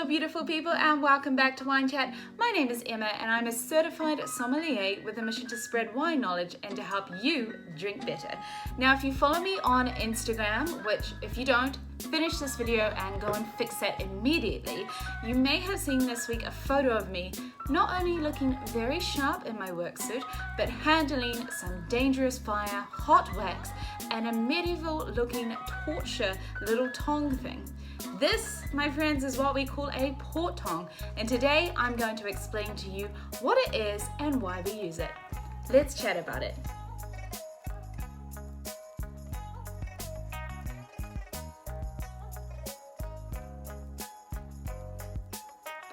Hello beautiful people and welcome back to Wine Chat. My name is Emma and I'm a certified sommelier with a mission to spread wine knowledge and to help you drink better. Now if you follow me on Instagram, which if you don't, finish this video and go and fix that immediately, you may have seen this week a photo of me not only looking very sharp in my work suit, but handling some dangerous fire, hot wax, and a medieval looking torture little tong thing. This, my friends, is what we call a port tong, and today I'm going to explain to you what it is and why we use it. Let's chat about it.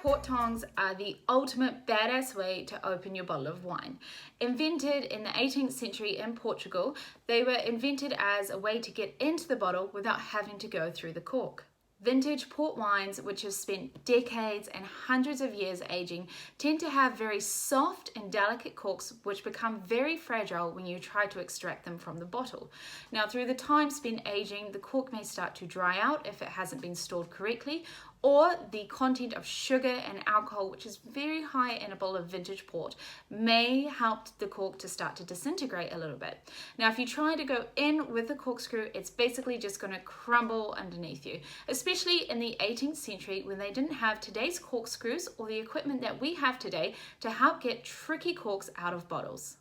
Port tongs are the ultimate badass way to open your bottle of wine. Invented in the 18th century in Portugal, they were invented as a way to get into the bottle without having to go through the cork. Vintage port wines, which have spent decades and hundreds of years aging, tend to have very soft and delicate corks which become very fragile when you try to extract them from the bottle. Now, through the time spent aging, the cork may start to dry out if it hasn't been stored correctly, or the content of sugar and alcohol, which is very high in a bottle of vintage port, may help the cork to start to disintegrate a little bit. Now, if you try to go in with the corkscrew, it's basically just going to crumble underneath you, especially in the 18th century when they didn't have today's corkscrews or the equipment that we have today to help get tricky corks out of bottles.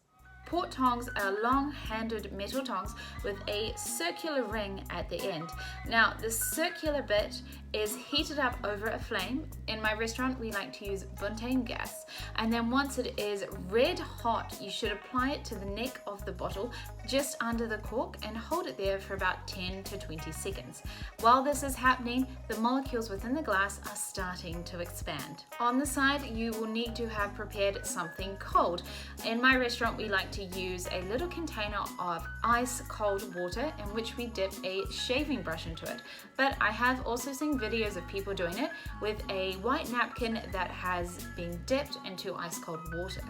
Port tongs are long-handled metal tongs with a circular ring at the end. Now, the circular bit is heated up over a flame. In my restaurant, we like to use butane gas. And then once it is red hot, you should apply it to the neck of the bottle, just under the cork, and hold it there for about 10 to 20 seconds. While this is happening, the molecules within the glass are starting to expand. On the side, you will need to have prepared something cold. In my restaurant, we like to use a little container of ice cold water in which we dip a shaving brush into it. But I have also seen videos of people doing it with a white napkin that has been dipped into ice cold water.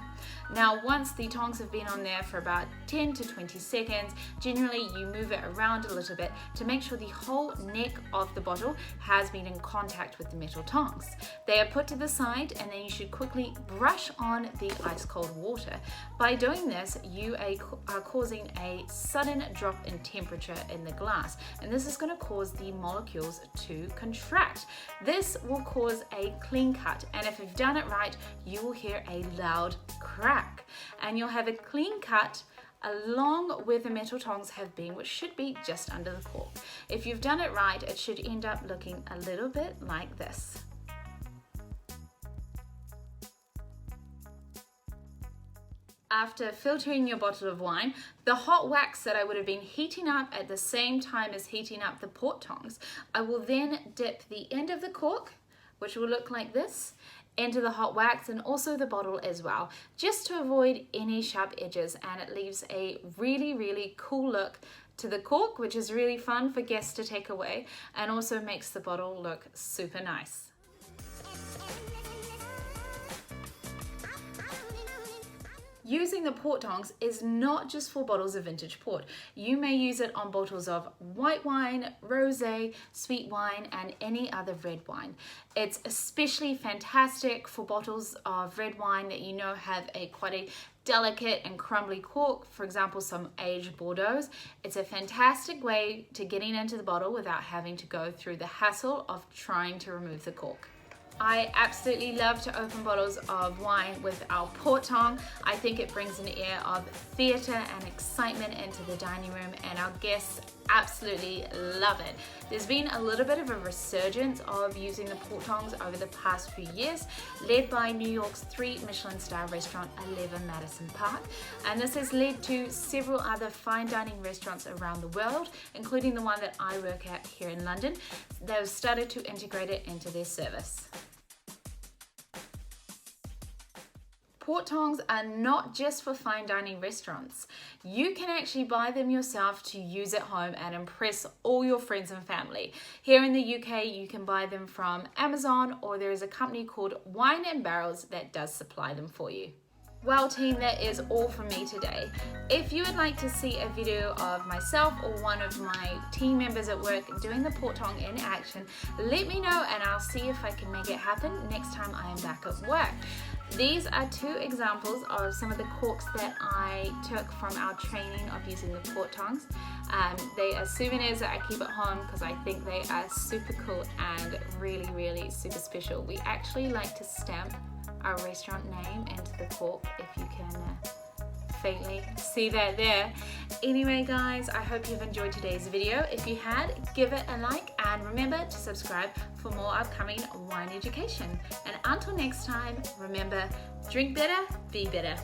Now, once the tongs have been on there for about 10 to 20 seconds, generally you move it around a little bit to make sure the whole neck of the bottle has been in contact with the metal tongs. They are put to the side and then you should quickly brush on the ice cold water. By doing this, you are causing a sudden drop in temperature in the glass, and this is going to cause the molecules to contract. This will cause a clean cut, and if you've done it right, you will hear a loud crack, and you'll have a clean cut along where the metal tongs have been, which should be just under the cork. If you've done it right, it should end up looking a little bit like this. After filtering your bottle of wine, the hot wax that I would have been heating up at the same time as heating up the port tongs, I will then dip the end of the cork, which will look like this, into the hot wax and also the bottle as well, just to avoid any sharp edges, and it leaves a really cool look to the cork, which is really fun for guests to take away and also makes the bottle look super nice. Using the port tongs is not just for bottles of vintage port. You may use it on bottles of white wine, rosé, sweet wine, and any other red wine. It's especially fantastic for bottles of red wine that you know have quite a delicate and crumbly cork, for example, some aged Bordeaux. It's a fantastic way to getting into the bottle without having to go through the hassle of trying to remove the cork. I absolutely love to open bottles of wine with our port tong. I think it brings an air of theatre and excitement into the dining room, and our guests absolutely love it. There's been a little bit of a resurgence of using the port tongs over the past few years, led by New York's 3 Michelin star restaurant 11 Madison Park, and this has led to several other fine dining restaurants around the world, including the one that I work at here in London. They've started to integrate it into their service. Port tongs are not just for fine dining restaurants. You can actually buy them yourself to use at home and impress all your friends and family. Here in the UK, you can buy them from Amazon, or there is a company called Wine and Barrels that does supply them for you. Well team, that is all from me today. If you would like to see a video of myself or one of my team members at work doing the port tong in action, let me know and I'll see if I can make it happen next time I am back at work. These are 2 examples of some of the corks that I took from our training of using the port tongs. They are souvenirs that I keep at home because I think they are super cool and really super special. We actually like to stamp our restaurant name into the cork, if you can faintly see that there. Anyway guys, I hope you've enjoyed today's video. If you had, give it a like and remember to subscribe for more upcoming wine education. And until next time, remember, drink better, be better.